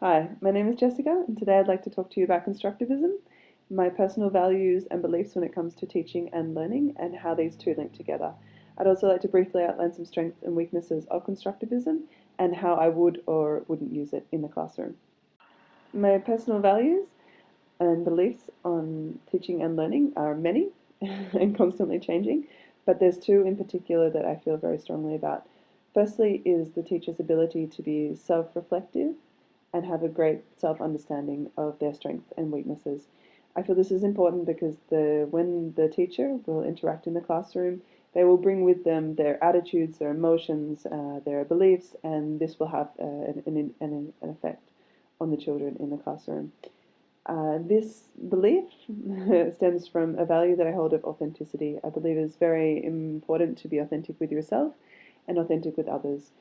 Hi, my name is Jessica, and today I'd like to talk to you about constructivism, my personal values and beliefs when it comes to teaching and learning, and how these two link together. I'd also like to briefly outline some strengths and weaknesses of constructivism and how I would or wouldn't use it in the classroom. My personal values and beliefs on teaching and learning are many and constantly changing, but there's two in particular that I feel very strongly about. Firstly is the teacher's ability to be self-reflective and have a great self-understanding of their strengths and weaknesses. I feel this is important because when the teacher will interact in the classroom, they will bring with them their attitudes, their emotions, their beliefs, and this will have an effect on the children in the classroom. This belief stems from a value that I hold of authenticity. I believe it's very important to be authentic with yourself and authentic with others.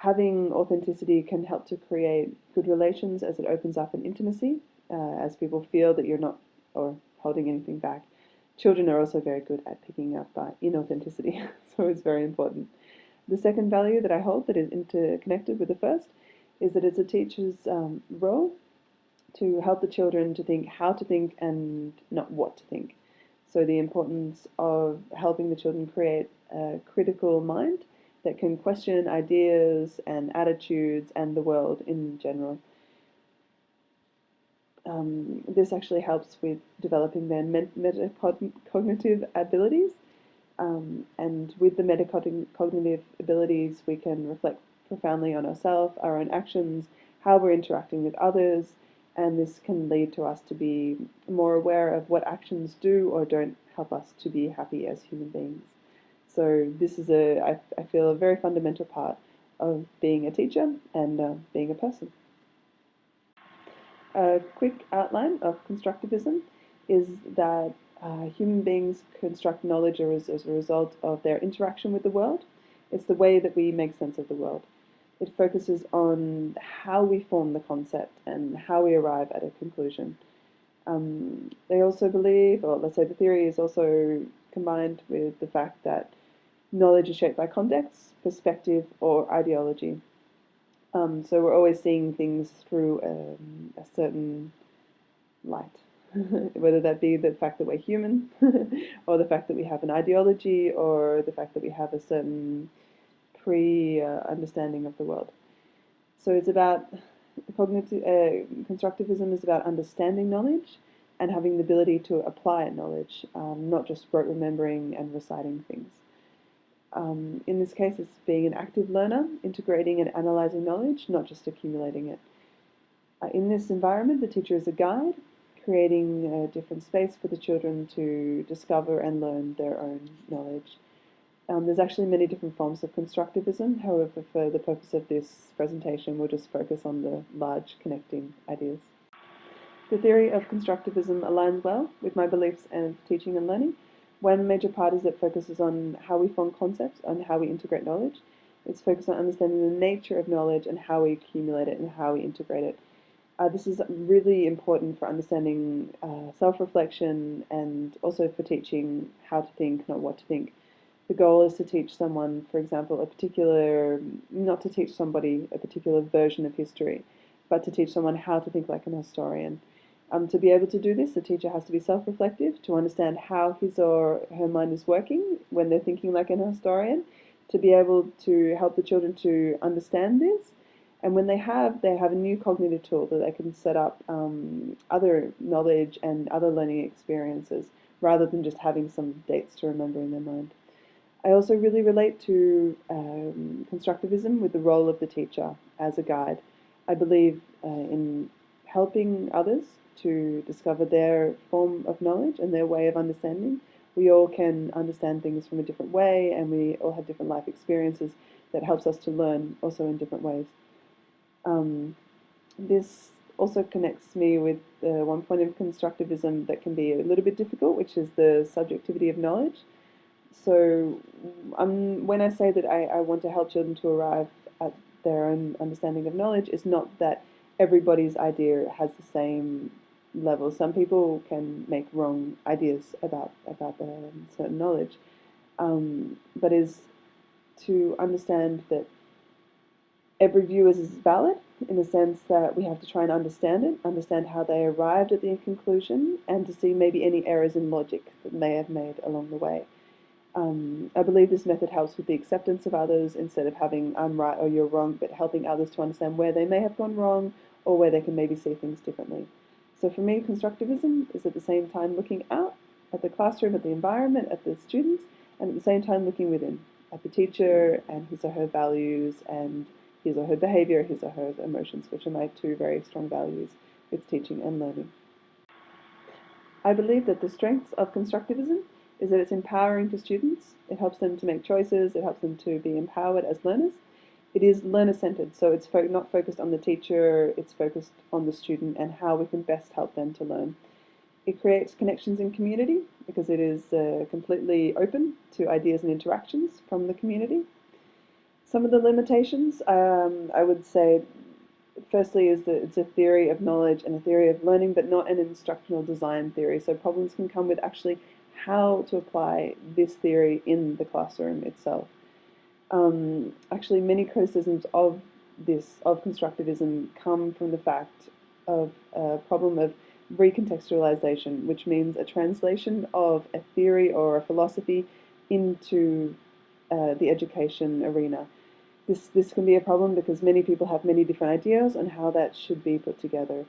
Having authenticity can help to create good relations as it opens up an intimacy, as people feel that you're not or holding anything back. Children are also very good at picking up inauthenticity, so it's very important. The second value that I hold that is interconnected with the first is that it's a teacher's role to help the children to think how to think and not what to think. So the importance of helping the children create a critical mind that can question ideas and attitudes and the world in general. This actually helps with developing their metacognitive abilities. And with the metacognitive abilities, we can reflect profoundly on ourselves, our own actions, how we're interacting with others, and this can lead to us to be more aware of what actions do or don't help us to be happy as human beings. So this is I feel, a very fundamental part of being a teacher and being a person. A quick outline of constructivism is that human beings construct knowledge as a result of their interaction with the world. It's the way that we make sense of the world. It focuses on how we form the concept and how we arrive at a conclusion. They also believe, or let's say the theory is also combined with the fact that knowledge is shaped by context, perspective, or ideology. So we're always seeing things through a certain light, whether that be the fact that we're human, or the fact that we have an ideology, or the fact that we have a certain understanding of the world. So it's about constructivism is about understanding knowledge and having the ability to apply knowledge, not just rote remembering and reciting things. In this case, it's being an active learner, integrating and analysing knowledge, not just accumulating it. In this environment, the teacher is a guide, creating a different space for the children to discover and learn their own knowledge. There's actually many different forms of constructivism. However, for the purpose of this presentation, we'll just focus on the large connecting ideas. The theory of constructivism aligns well with my beliefs and teaching and learning. One major part is it focuses on how we form concepts and how we integrate knowledge. It's focused on understanding the nature of knowledge and how we accumulate it and how we integrate it. This is really important for understanding self-reflection and also for teaching how to think, not what to think. The goal is to teach someone, for example, not to teach somebody a particular version of history, but to teach someone how to think like an historian. To be able to do this, the teacher has to be self-reflective, to understand how his or her mind is working when they're thinking like an historian, to be able to help the children to understand this. And when they have a new cognitive tool that they can set up other knowledge and other learning experiences, rather than just having some dates to remember in their mind. I also really relate to constructivism with the role of the teacher as a guide. I believe in helping others to discover their form of knowledge and their way of understanding. We all can understand things from a different way, and we all have different life experiences that helps us to learn also in different ways. This also connects me with one point of constructivism that can be a little bit difficult, which is the subjectivity of knowledge. So when I say that I want to help children to arrive at their own understanding of knowledge, it's not that everybody's idea has the same level. Some people can make wrong ideas about certain knowledge, but is to understand that Every view is valid in the sense that we have to try and understand it, understand how they arrived at the conclusion, and to see maybe any errors in logic that may have made along the way. I believe this method helps with the acceptance of others instead of having I'm right or you're wrong, but helping others to understand where they may have gone wrong or where they can maybe see things differently. So for me, constructivism is at the same time looking out at the classroom, at the environment, at the students, and at the same time looking within, at the teacher and his or her values and his or her behavior, his or her emotions, which are my two very strong values with teaching and learning. I believe that the strengths of constructivism is that it's empowering to students. It helps them to make choices. It helps them to be empowered as learners. It is learner-centered, so it's not focused on the teacher, it's focused on the student and how we can best help them to learn. It creates connections in community because it is completely open to ideas and interactions from the community. Some of the limitations, I would say, firstly, is that it's a theory of knowledge and a theory of learning, but not an instructional design theory. So problems can come with actually how to apply this theory in the classroom itself. Actually, many criticisms of constructivism come from the fact of a problem of recontextualization, which means a translation of a theory or a philosophy into the education arena. This can be a problem because many people have many different ideas on how that should be put together.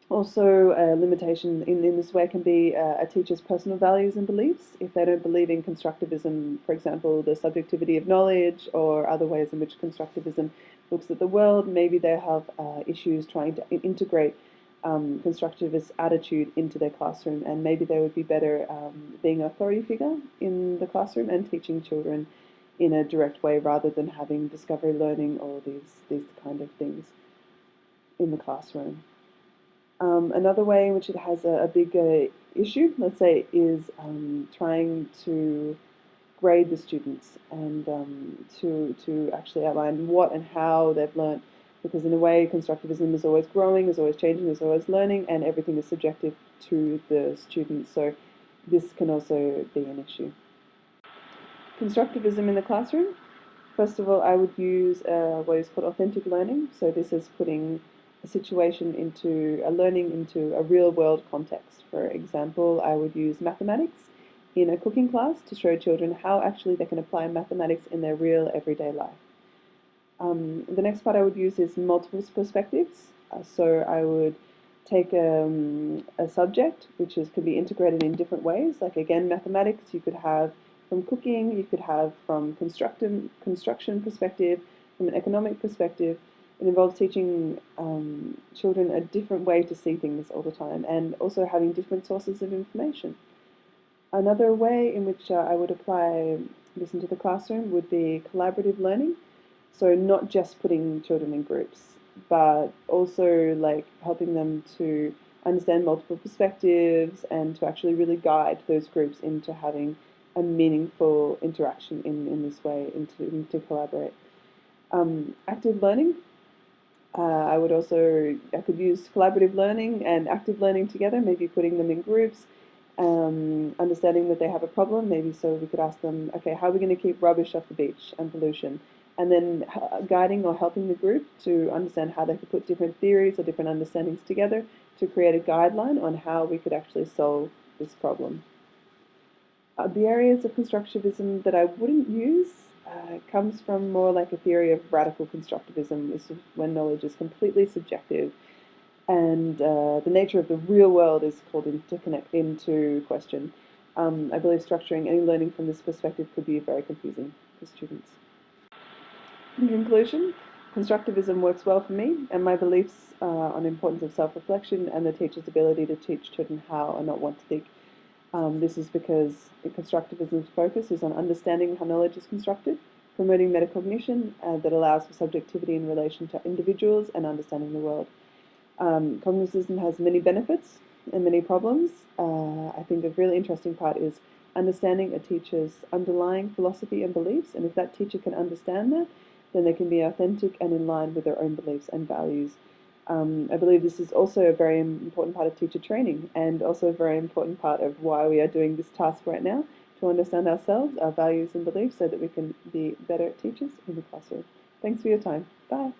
Also, a limitation in this way can be a teacher's personal values and beliefs. If they don't believe in constructivism, for example, the subjectivity of knowledge or other ways in which constructivism looks at the world, maybe they have issues trying to integrate constructivist attitude into their classroom, and maybe they would be better being an authority figure in the classroom and teaching children in a direct way rather than having discovery learning or these kind of things in the classroom. Another way in which it has a big issue, let's say, is trying to grade the students and to actually outline what and how they've learned. Because in a way, constructivism is always growing, is always changing, is always learning, and everything is subjective to the students. So this can also be an issue. Constructivism in the classroom. First of all, I would use what is called authentic learning. So this is putting a situation into a learning into a real world context. For example, I would use mathematics in a cooking class to show children how actually they can apply mathematics in their real everyday life. The next part I would use is multiple perspectives. So I would take a subject which can be integrated in different ways. Like again, mathematics you could have from cooking, you could have from construction perspective, from an economic perspective. It involves teaching children a different way to see things all the time and also having different sources of information. Another way in which I would apply this into the classroom would be collaborative learning. So not just putting children in groups, but also like helping them to understand multiple perspectives and to actually really guide those groups into having a meaningful interaction in this way, to collaborate. Active learning. I could use collaborative learning and active learning together, maybe putting them in groups, understanding that they have a problem, maybe so we could ask them, okay, how are we going to keep rubbish off the beach and pollution? And then guiding or helping the group to understand how they could put different theories or different understandings together to create a guideline on how we could actually solve this problem. The areas of constructivism that I wouldn't use comes from more like a theory of radical constructivism. This is when knowledge is completely subjective and the nature of the real world is called into question. I believe structuring any learning from this perspective could be very confusing for students. In conclusion, constructivism works well for me and my beliefs on the importance of self-reflection and the teacher's ability to teach children how and not what to think. This is because constructivism's focus is on understanding how knowledge is constructed, promoting metacognition that allows for subjectivity in relation to individuals and understanding the world. Cognitivism has many benefits and many problems. I think a really interesting part is understanding a teacher's underlying philosophy and beliefs, and if that teacher can understand that, then they can be authentic and in line with their own beliefs and values. I believe this is also a very important part of teacher training and also a very important part of why we are doing this task right now, to understand ourselves, our values and beliefs so that we can be better teachers in the classroom. Thanks for your time. Bye.